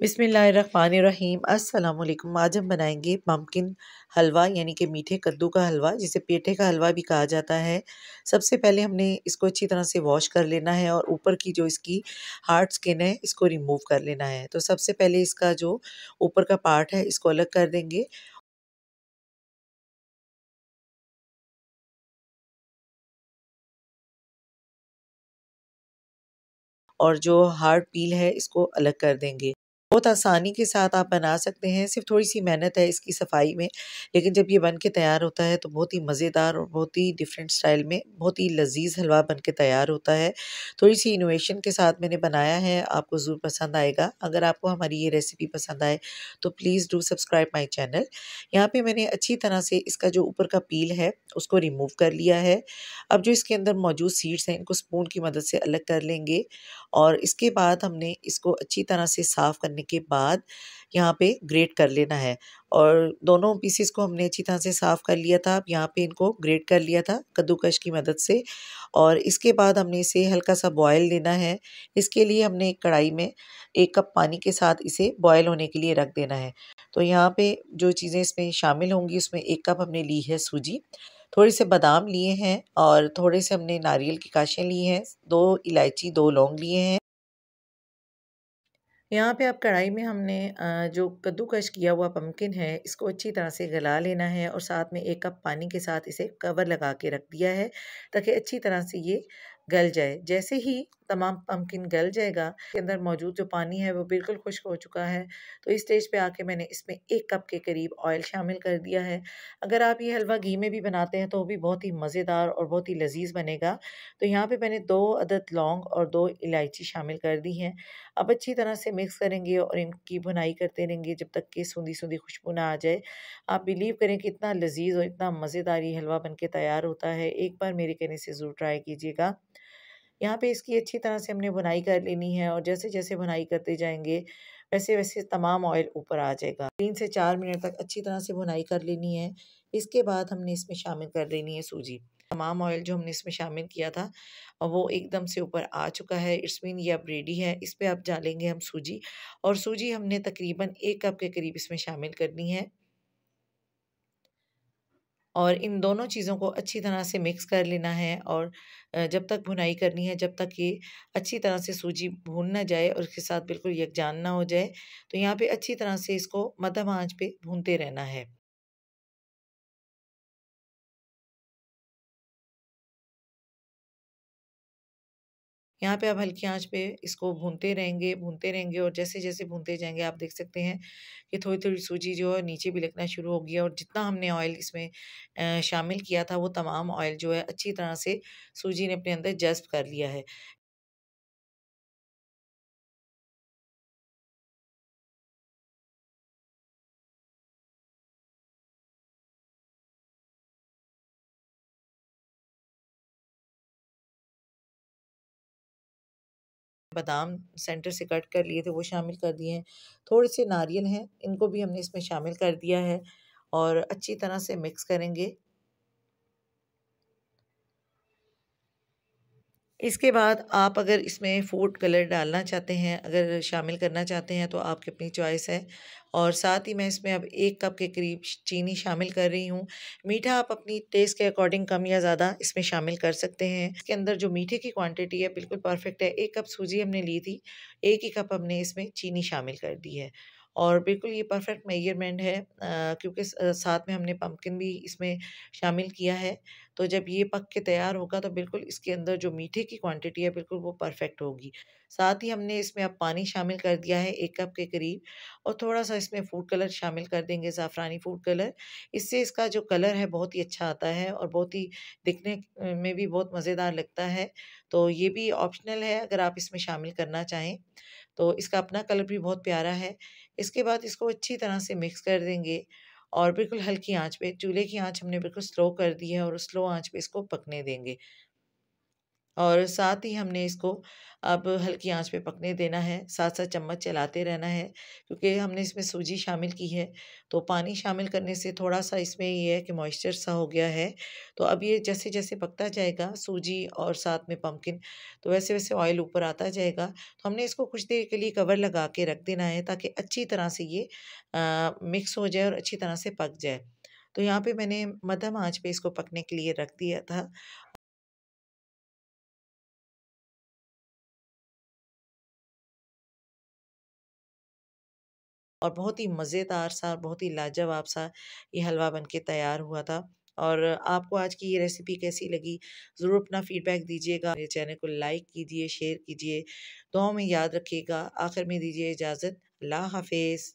बिस्मिल्लाहिर्रहमानिर्रहीम। अस्सलाम वालेकुम। आज हम बनाएंगे पम्पकिन हलवा यानी कि मीठे कद्दू का हलवा, जिसे पेठे का हलवा भी कहा जाता है। सबसे पहले हमने इसको अच्छी तरह से वॉश कर लेना है और ऊपर की जो इसकी हार्ड स्किन है इसको रिमूव कर लेना है। तो सबसे पहले इसका जो ऊपर का पार्ट है इसको अलग कर देंगे और जो हार्ड पील है इसको अलग कर देंगे। बहुत आसानी के साथ आप बना सकते हैं, सिर्फ थोड़ी-सी मेहनत है इसकी सफाई में, लेकिन जब ये बन के तैयार होता है तो बहुत ही मज़ेदार और बहुत ही डिफरेंट स्टाइल में बहुत ही लज़ीज़ हलवा बन के तैयार होता है। थोड़ी-सी इनोवेशन के साथ मैंने बनाया है, आपको ज़रूर पसंद आएगा। अगर आपको हमारी ये रेसिपी पसंद आए तो please do subscribe my channel. यहाँ पे मैंने अच्छी तरह से इसका जो ऊपर का पील है उसको रिमूव कर लिया है। अब जो इसके अंदर मौजूद सीड्स हैं इनको स्पून की मदद से अलग कर लेंगे और इसके बाद हमने इसको अच्छी तरह से साफ़ करने के बाद यहाँ पे ग्रेट कर लेना है। और दोनों पीसेस को हमने अच्छी तरह से साफ़ कर लिया था। अब यहाँ पे इनको ग्रेट कर लिया था कद्दूकश की मदद से और इसके बाद हमने इसे हल्का सा बॉयल देना है। इसके लिए हमने एक कढ़ाई में 1 कप पानी के साथ इसे बॉयल होने के लिए रख देना है। तो यहाँ पे जो चीज़ें इसमें शामिल होंगी उसमें 1 कप हमने ली है सूजी, थोड़े से बादाम लिए हैं और थोड़े से हमने नारियल की काशें ली हैं, 2 इलायची, 2 लौंग लिए हैं। यहाँ पे अब कढ़ाई में हमने जो कद्दूकस किया हुआ पम्पकिन है इसको अच्छी तरह से गला लेना है और साथ में 1 कप पानी के साथ इसे कवर लगा के रख दिया है ताकि अच्छी तरह से ये गल जाए। जैसे ही तमाम पम्पकिन गल जाएगा, इसके अंदर मौजूद जो पानी है वो बिल्कुल खुश्क हो चुका है। तो इस स्टेज पे आके मैंने इसमें 1 कप के करीब ऑयल शामिल कर दिया है। अगर आप ये हलवा घी में भी बनाते हैं तो वो भी बहुत ही मज़ेदार और बहुत ही लज़ीज़ बनेगा। तो यहाँ पे मैंने 2 अदद लौंग और 2 इलायची शामिल कर दी हैं। अब अच्छी तरह से मिक्स करेंगे और इनकी भुनाई करते रहेंगे जब तक कि सूंधी-सूंधी खुशबू ना आ जाए। आप बिलीव करें कि इतना लज़ीज़ और इतना मज़ेदार ये हलवा बन के तैयार होता है। एक बार मेरे कहने से ज़रूर ट्राई कीजिएगा। यहाँ पे इसकी अच्छी तरह से हमने भुनाई कर लेनी है और जैसे-जैसे भुनाई करते जाएँगे, वैसे-वैसे तमाम ऑयल ऊपर आ जाएगा। 3 से 4 मिनट तक अच्छी तरह से भुनाई कर लेनी है। इसके बाद हमने इसमें शामिल कर देनी है सूजी। तमाम ऑयल जो हमने इसमें शामिल किया था वो एकदम से ऊपर आ चुका है। इट्स मीन ये अब रेडी है। इस पे अब डालेंगे हम सूजी और सूजी हमने तकरीबन 1 कप के करीब इसमें शामिल करनी है। और इन दोनों चीज़ों को अच्छी तरह से मिक्स कर लेना है और जब तक भुनाई करनी है, जब तक ये अच्छी तरह से सूजी भून ना जाए और उसके साथ बिल्कुल यकजान ना हो जाए। तो यहाँ पे अच्छी तरह से इसको मध्यम आँच पे भूनते रहना है। यहाँ पे आप हल्की आँच पे इसको भूनते रहेंगे और जैसे-जैसे भूनते जाएँगे आप देख सकते हैं कि थोड़ी-थोड़ी सूजी जो है नीचे भी लगना शुरू हो गई है और जितना हमने ऑयल इसमें शामिल किया था वो तमाम ऑयल जो है अच्छी तरह से सूजी ने अपने अंदर जज़्ब कर लिया है। बादाम सेंटर से कट कर लिए थे वो शामिल कर दिए हैं। थोड़े से नारियल हैं, इनको भी हमने इसमें शामिल कर दिया है और अच्छी तरह से मिक्स करेंगे। इसके बाद आप अगर इसमें फूड कलर डालना चाहते हैं, अगर शामिल करना चाहते हैं तो आपकी अपनी चॉइस है। और साथ ही मैं इसमें अब 1 कप के करीब चीनी शामिल कर रही हूँ। मीठा आप अपनी टेस्ट के अकॉर्डिंग कम या ज़्यादा इसमें शामिल कर सकते हैं। इसके अंदर जो मीठे की क्वांटिटी है बिल्कुल परफेक्ट है। 1 कप सूजी हमने ली थी, 1 ही कप हमने इसमें चीनी शामिल कर दी है। और बिल्कुल ये परफेक्ट मेजरमेंट है क्योंकि साथ में हमने पम्पकिन भी इसमें शामिल किया है। तो जब ये पक के तैयार होगा तो बिल्कुल इसके अंदर जो मीठे की क्वांटिटी है बिल्कुल वो परफेक्ट होगी। साथ ही हमने इसमें अब पानी शामिल कर दिया है 1 कप के करीब और थोड़ा-सा इसमें फूड कलर शामिल कर देंगे, ज़ाफ़रानी फूड कलर। इससे इसका जो कलर है बहुत ही अच्छा आता है और बहुत ही दिखने में भी बहुत मज़ेदार लगता है। तो ये भी ऑप्शनल है, अगर आप इसमें शामिल करना चाहें, तो इसका अपना कलर भी बहुत प्यारा है। इसके बाद इसको अच्छी तरह से मिक्स कर देंगे और बिल्कुल हल्की आँच पे, चूल्हे की आँच हमने बिल्कुल स्लो कर दी है और स्लो आँच पे इसको पकने देंगे। और साथ ही हमने इसको अब हल्की आंच पे पकने देना है, साथ-साथ चम्मच चलाते रहना है, क्योंकि हमने इसमें सूजी शामिल की है, तो पानी शामिल करने से थोड़ा-सा इसमें ये है कि मॉइस्चर सा हो गया है। तो अब ये जैसे-जैसे पकता जाएगा सूजी और साथ में पम्पकिन, तो वैसे-वैसे ऑयल ऊपर आता जाएगा। तो हमने इसको कुछ देर के लिए कवर लगा के रख देना है, ताकि अच्छी तरह से ये मिक्स हो जाए और अच्छी तरह से पक जाए। तो यहाँ पे मैंने मध्यम आँच पे इसको पकने के लिए रख दिया था। और बहुत ही मज़ेदार सा, बहुत ही लाजवाब सा ये हलवा बन के तैयार हुआ था। और आपको आज की ये रेसिपी कैसी लगी? ज़रूर अपना फ़ीडबैक दीजिएगा। मेरे चैनल को लाइक कीजिए, शेयर कीजिए, दुआओं में याद रखिएगा। आखिर में दीजिए इजाज़त। अल्लाह हाफ़िज़।